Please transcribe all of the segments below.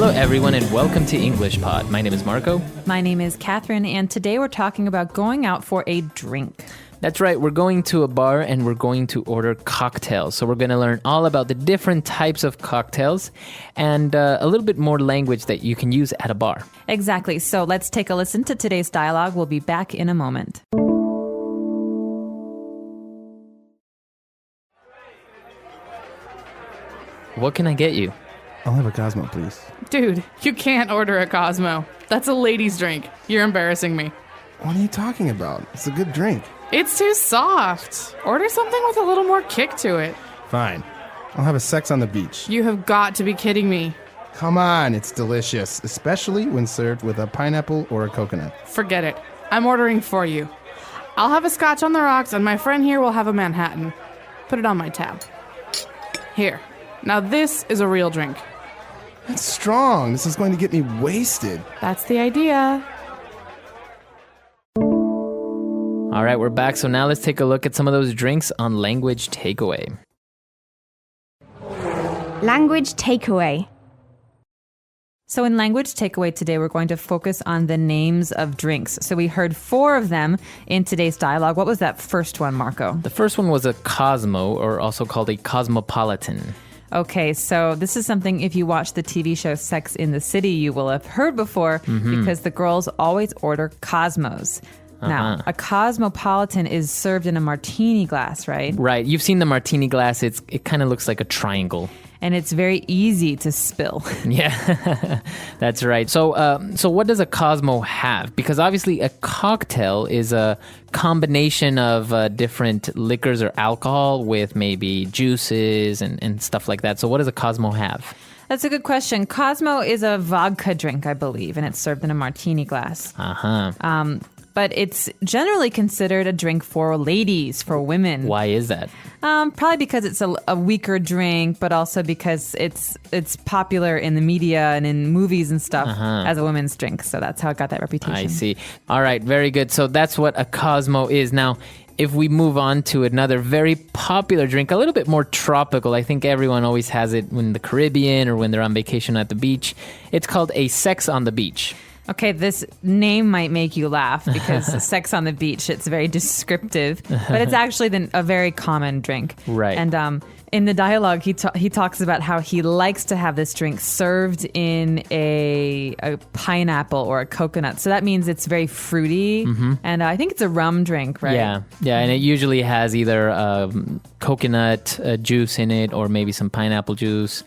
Hello, everyone, and welcome to English Pod. My name is Marco. My name is Catherine, and today we're talking about going out for a drink. That's right. We're going to a bar and we're going to order cocktails. So we're going to learn all about the different types of cocktails and a little bit more language that you can use at a bar. Exactly. So let's take a listen to today's dialogue. We'll be back in a moment. What can I get you? I'll have a Cosmo, please. Dude, you can't order a Cosmo. That's a lady's drink. You're embarrassing me. What are you talking about? It's a good drink. It's too soft. Order something with a little more kick to it. Fine. I'll have a sex on the beach. You have got to be kidding me. Come on, it's delicious, especially when served with a pineapple or a coconut. Forget it. I'm ordering for you. I'll have a scotch on the rocks, and my friend here will have a Manhattan. Put it on my tab. Here. Now this is a real drink. That's strong. This is going to get me wasted. That's the idea. All right, we're back. So now let's take a look at some of those drinks on Language Takeaway. Language takeaway. So in Language Takeaway today, we're going to focus on the names of drinks. So we heard 4 of them in today's dialogue. What was that first one, Marco? The first one was a Cosmo, or also called a Cosmopolitan. Okay, so this is something, if you watch the TV show Sex in the City, you will have heard before because the girls always order Cosmos. Now, a Cosmopolitan is served in a martini glass, right? Right. You've seen the martini glass. It kind of looks like a triangle. And it's very easy to spill. Yeah, that's right. So what does a Cosmo have? Because obviously a cocktail is a combination of different liquors or alcohol with maybe juices and stuff like that. So what does a Cosmo have? That's a good question. Cosmo is a vodka drink, I believe, and it's served in a martini glass. But it's generally considered a drink for ladies, for women. Why is that? Probably because it's a weaker drink, but also because it's popular in the media and in movies and stuff as a women's drink. So that's how it got that reputation. I see. All right, very good. So that's what a Cosmo is. Now, if we move on to another very popular drink, a little bit more tropical, I think everyone always has it in the Caribbean or when they're on vacation at the beach. It's called a Sex on the Beach. Okay, this name might make you laugh because Sex on the Beach, it's very descriptive, but it's actually a very common drink. Right. And in the dialogue, he talks about how he likes to have this drink served in a pineapple or a coconut. So that means it's very fruity, and I think it's a rum drink, right? Yeah, and it usually has either coconut juice in it or maybe some pineapple juice.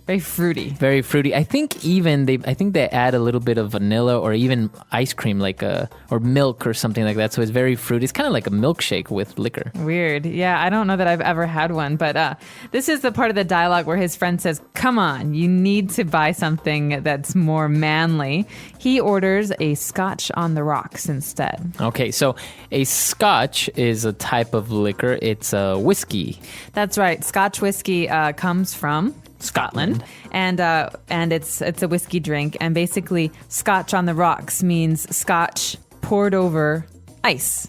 Very fruity. Very fruity. I think they add a little bit of vanilla or even ice cream, or milk or something like that. So it's very fruity. It's kind of like a milkshake with liquor. Weird. Yeah, I don't know that I've ever had one, but this is the part of the dialogue where his friend says, "Come on, you need to buy something that's more manly." He orders a scotch on the rocks instead. Okay, so a scotch is a type of liquor. It's a whiskey. That's right. Scotch whiskey comes from Scotland, and it's a whiskey drink, and basically scotch on the rocks means scotch poured over ice.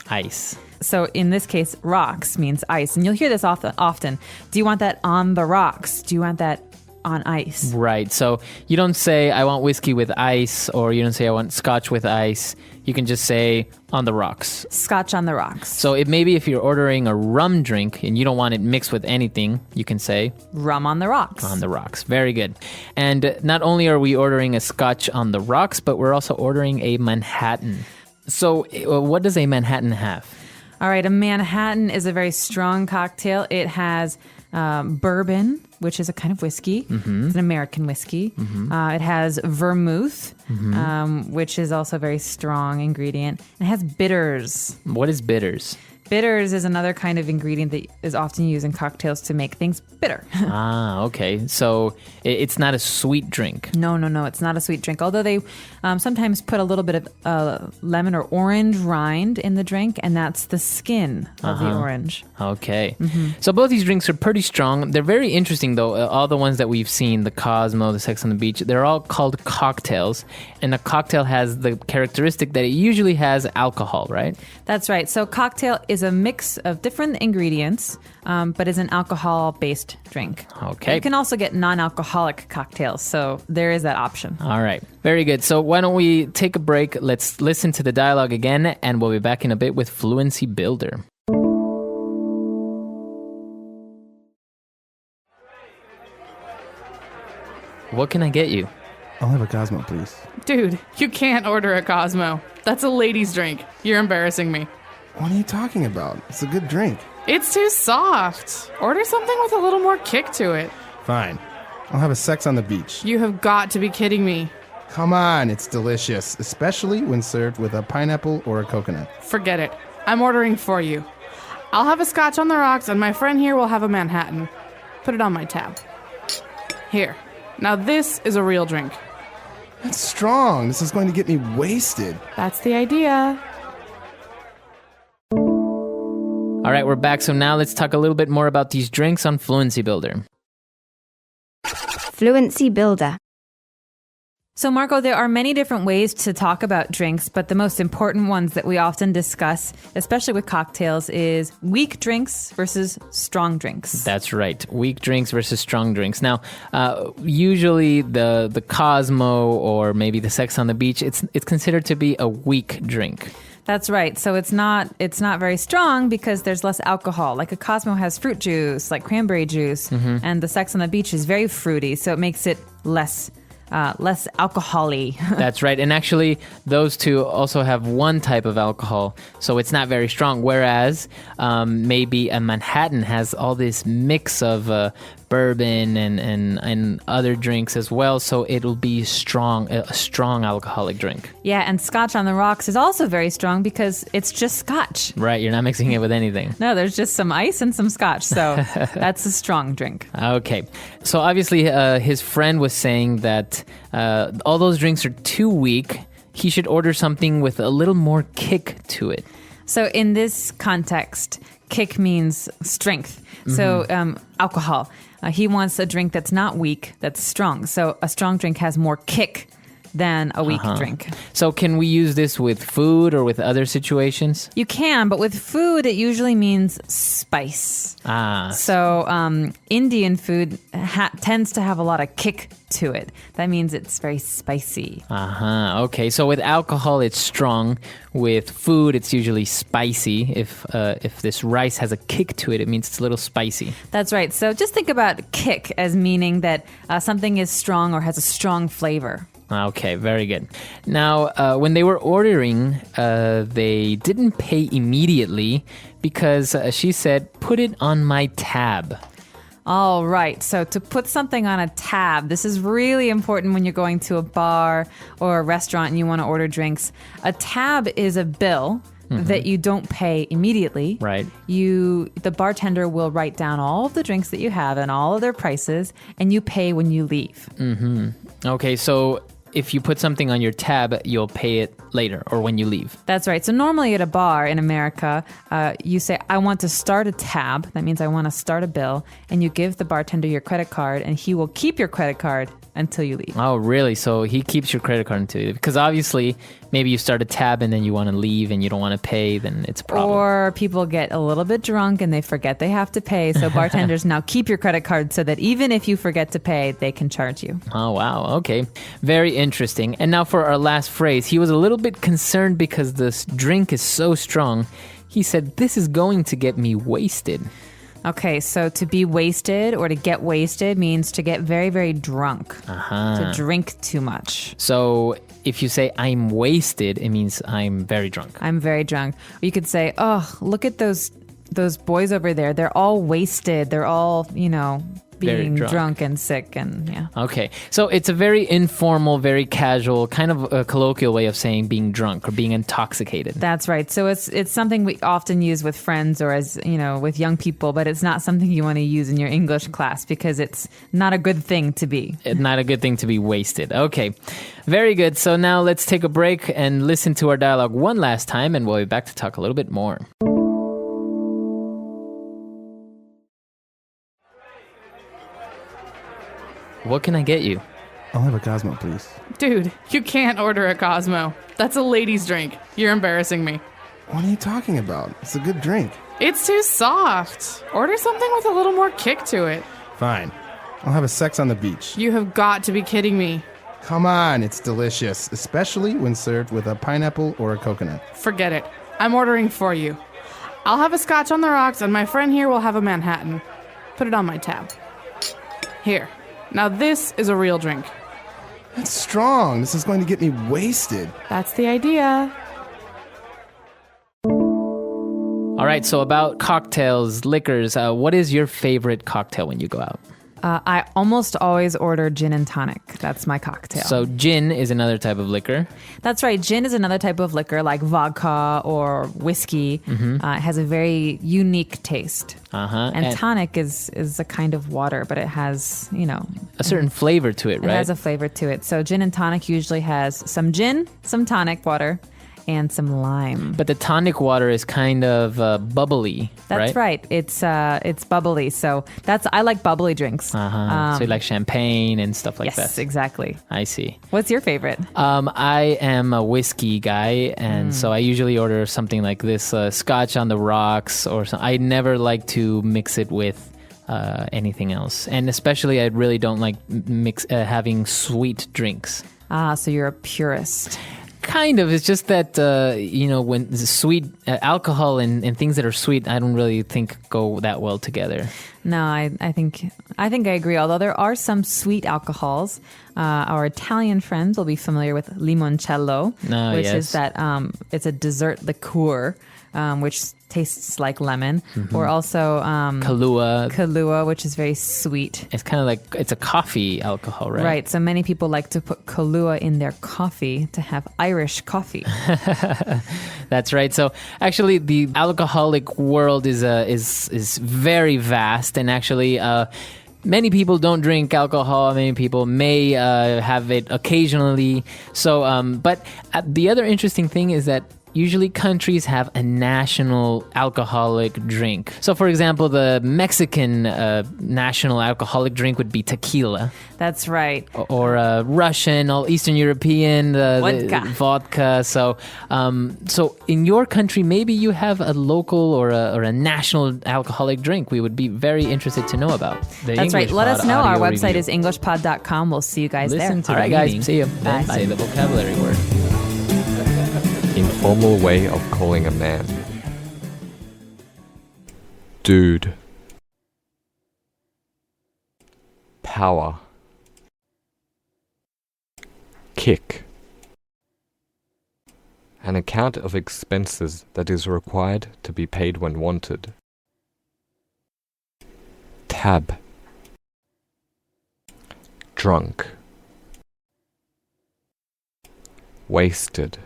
So in this case, rocks means ice, and you'll hear this often. Do you want that on the rocks? Do you want that on ice? Right. So you don't say I want whiskey with ice, or you don't say I want scotch with ice. You can just say on the rocks. Scotch on the rocks. So maybe if you're ordering a rum drink and you don't want it mixed with anything, you can say rum on the rocks. On the rocks. Very good. And not only are we ordering a scotch on the rocks, but we're also ordering a Manhattan. So what does a Manhattan have? All right, a Manhattan is a very strong cocktail. It has bourbon, which is a kind of whiskey. It's an American whiskey. It has vermouth, which is also a very strong ingredient. It has bitters. What is bitters? Bitters is another kind of ingredient that is often used in cocktails to make things bitter. Okay. So it's not a sweet drink. No. It's not a sweet drink. Although they sometimes put a little bit of lemon or orange rind in the drink, and that's the skin of the orange. Okay. So both these drinks are pretty strong. They're very interesting, though. All the ones that we've seen, the Cosmo, the Sex on the Beach, they're all called cocktails. And a cocktail has the characteristic that it usually has alcohol, right? That's right. So cocktail is a mix of different ingredients, but is an alcohol-based drink. Okay. You can also get non-alcoholic cocktails, so there is that option. All right. Very good. So why don't we take a break? Let's listen to the dialogue again, and we'll be back in a bit with Fluency Builder. What can I get you? I'll have a Cosmo, please. Dude, you can't order a Cosmo. That's a lady's drink. You're embarrassing me. What are you talking about? It's a good drink. It's too soft. Order something with a little more kick to it. Fine. I'll have a sex on the beach. You have got to be kidding me. Come on, it's delicious, especially when served with a pineapple or a coconut. Forget it. I'm ordering for you. I'll have a scotch on the rocks, and my friend here will have a Manhattan. Put it on my tab. Here. Now this is a real drink. That's strong. This is going to get me wasted. That's the idea. All right, we're back. So now let's talk a little bit more about these drinks on Fluency Builder. Fluency Builder. So, Marco, there are many different ways to talk about drinks, but the most important ones that we often discuss, especially with cocktails, is weak drinks versus strong drinks. That's right. Weak drinks versus strong drinks. Now, usually the Cosmo or maybe the Sex on the Beach, it's considered to be a weak drink. That's right. So it's not very strong because there's less alcohol. Like a Cosmo has fruit juice, like cranberry juice, and the Sex on the Beach is very fruity, so it makes it less alcohol-y. That's right. And actually, those two also have one type of alcohol, so it's not very strong. Whereas maybe a Manhattan has all this mix of bourbon and other drinks as well, so it'll be a strong alcoholic drink. Yeah, and Scotch on the Rocks is also very strong because it's just Scotch. Right, you're not mixing it with anything. No, there's just some ice and some Scotch, so that's a strong drink. Okay, so obviously his friend was saying that all those drinks are too weak. He should order something with a little more kick to it. So in this context, kick means strength. So alcohol. He wants a drink that's not weak, that's strong. So a strong drink has more kick than a weak drink. So can we use this with food or with other situations? You can, but with food, it usually means spice. So Indian food tends to have a lot of kick to it. That means it's very spicy. Okay, so with alcohol, it's strong. With food, it's usually spicy. If this rice has a kick to it, it means it's a little spicy. That's right. So just think about kick as meaning that something is strong or has a strong flavor. Okay, very good. Now, when they were ordering, they didn't pay immediately because she said, put it on my tab. All right. So to put something on a tab, this is really important when you're going to a bar or a restaurant and you want to order drinks. A tab is a bill that you don't pay immediately. Right. The bartender will write down all of the drinks that you have and all of their prices, and you pay when you leave. Okay, so if you put something on your tab, you'll pay it later or when you leave. That's right. So normally at a bar in America, you say, I want to start a tab. That means I want to start a bill. And you give the bartender your credit card, and he will keep your credit card until you leave. Oh, really? So he keeps your credit card until you leave? Because obviously, maybe you start a tab and then you want to leave and you don't want to pay, then it's a problem. Or people get a little bit drunk and they forget they have to pay. So bartenders now keep your credit card so that even if you forget to pay, they can charge you. Oh, wow. Okay. Very interesting. And now for our last phrase. He was a little bit concerned because this drink is so strong. He said, this is going to get me wasted. Okay, so to be wasted or to get wasted means to get very, very drunk. To drink too much. So if you say I'm wasted, it means I'm very drunk. I'm very drunk. Or you could say, oh, look at those boys over there. They're all wasted. They're all, being drunk and sick and yeah. Okay, so it's a very informal, very casual, kind of a colloquial way of saying being drunk or being intoxicated. That's right. So it's something we often use with friends or as, with young people, but it's not something you want to use in your English class because it's not a good thing to be. It's not a good thing to be wasted. Okay, very good. So now let's take a break and listen to our dialogue one last time, and we'll be back to talk a little bit more. What can I get you? I'll have a Cosmo, please. Dude, you can't order a Cosmo. That's a lady's drink. You're embarrassing me. What are you talking about? It's a good drink. It's too soft. Order something with a little more kick to it. Fine. I'll have a sex on the beach. You have got to be kidding me. Come on, it's delicious, especially when served with a pineapple or a coconut. Forget it. I'm ordering for you. I'll have a scotch on the rocks, and my friend here will have a Manhattan. Put it on my tab. Here. Now this is a real drink. That's strong. This is going to get me wasted. That's the idea. All right, so about cocktails, liquors, what is your favorite cocktail when you go out? I almost always order gin and tonic. That's my cocktail. So gin is another type of liquor. That's right. Gin is another type of liquor like vodka or whiskey. It has a very unique taste. And tonic is a kind of water, but it has, a certain flavor to it, right? It has a flavor to it. So gin and tonic usually has some gin, some tonic water, and some lime. But the tonic water is kind of bubbly, That's right. It's bubbly. So I like bubbly drinks. So you like champagne and stuff like that. Yes, exactly. I see. What's your favorite? I am a whiskey guy, and so I usually order something like this, Scotch on the rocks, or something. I never like to mix it with anything else, and especially I really don't like having sweet drinks. So you're a purist. Kind of. It's just that, when sweet alcohol and things that are sweet, I don't really think go that well together. No, I think I agree. Although there are some sweet alcohols. Our Italian friends will be familiar with limoncello, which is that it's a dessert liqueur, which tastes like lemon. Or also Kahlua, which is very sweet. It's kind of like it's a coffee alcohol, right? Right. So many people like to put Kahlua in their coffee to have Irish coffee. That's right. So actually, the alcoholic world is very vast, and actually. Many people don't drink alcohol. Many people may have it occasionally. So, but the other interesting thing is that usually countries have a national alcoholic drink. So, for example, the Mexican national alcoholic drink would be tequila. That's right. Or Russian, all Eastern European, vodka. So, so in your country, maybe you have a local or a national alcoholic drink. We would be very interested to know about. That's right. Let us know. Our website is englishpod.com. We'll see you guys there. All right, guys. See you. Bye. Say the vocabulary word. Informal way of calling a man. Dude. Power. Kick. An account of expenses that is required to be paid when wanted. Tab. Drunk. Wasted.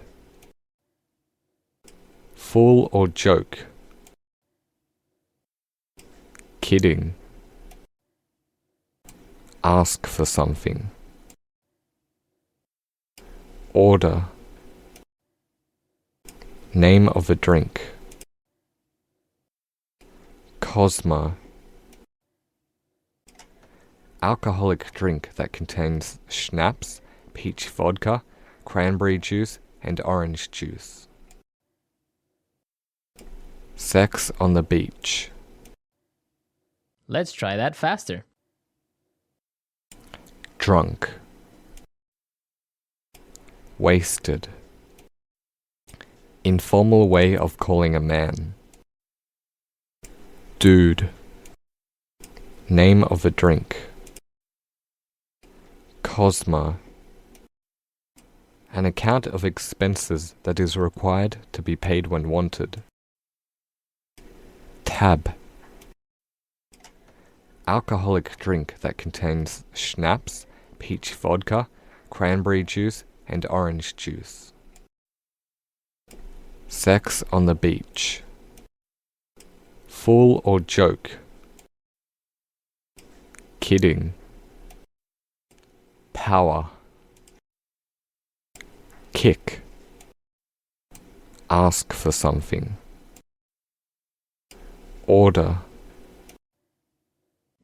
Fool or joke. Kidding. Ask for something. Order. Name of a drink. Cosmo. Alcoholic drink that contains schnapps, peach vodka, cranberry juice, and orange juice. Sex on the beach. Let's try that faster. Drunk. Wasted. Informal way of calling a man. Dude. Name of a drink. Cosmo. An account of expenses that is required to be paid when wanted. Tab. Alcoholic drink that contains schnapps, peach vodka, cranberry juice, and orange juice. Sex on the beach. Fool or joke. Kidding. Power. Kick. Ask for something. Order.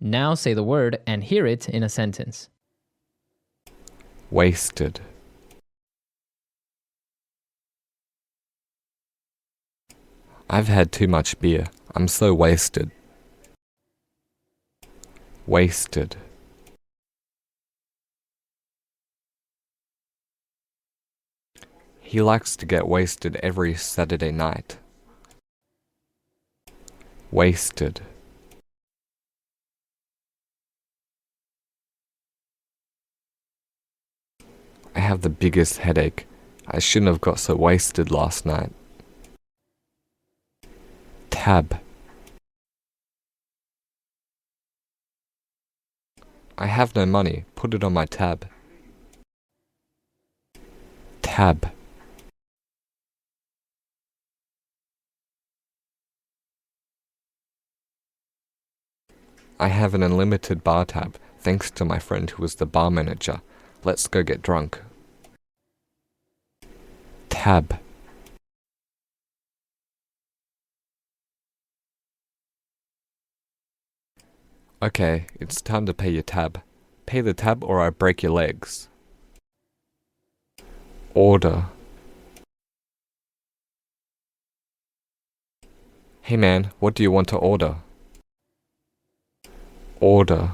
Now say the word and hear it in a sentence. Wasted. I've had too much beer. I'm so wasted. Wasted. He likes to get wasted every Saturday night. Wasted. I have the biggest headache. I shouldn't have got so wasted last night. Tab. I have no money. Put it on my tab. Tab. I have an unlimited bar tab, thanks to my friend who was the bar manager. Let's go get drunk. Tab. Okay, it's time to pay your tab. Pay the tab or I break your legs. Order. Hey man, what do you want to order? Order.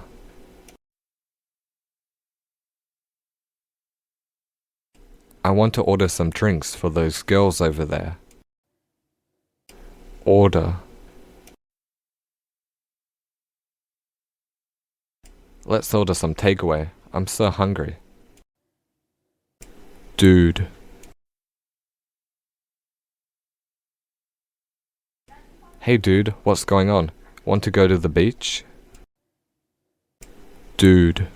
I want to order some drinks for those girls over there. Order. Let's order some takeaway. I'm so hungry. Dude. Hey dude, what's going on? Want to go to the beach? Dude.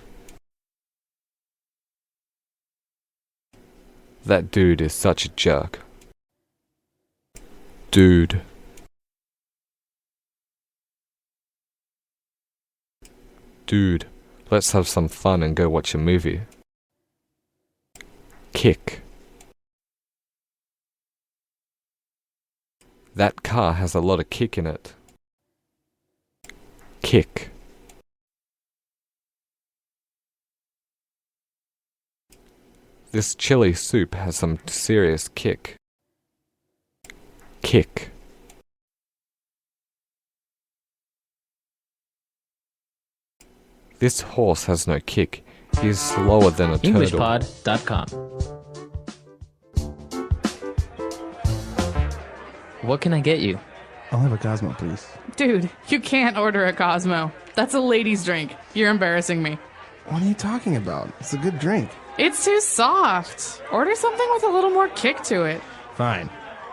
That dude is such a jerk. Dude. Dude, let's have some fun and go watch a movie. Kick. That car has a lot of kick in it. Kick. This chili soup has some serious kick. Kick. This horse has no kick. He's slower than a turtle. englishpod.com. What can I get you? I'll have a Cosmo, please. Dude, you can't order a Cosmo. That's a lady's drink. You're embarrassing me. What are you talking about? It's a good drink. It's too soft. Order something with a little more kick to it. Fine.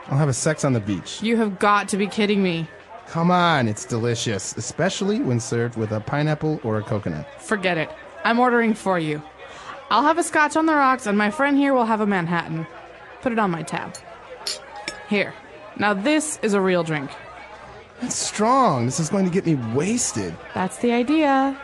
I'll have a sex on the beach. You have got to be kidding me. Come on, it's delicious, especially when served with a pineapple or a coconut. Forget it. I'm ordering for you. I'll have a scotch on the rocks, and my friend here will have a Manhattan. Put it on my tab. Here. Now this is a real drink. That's strong. This is going to get me wasted. That's the idea.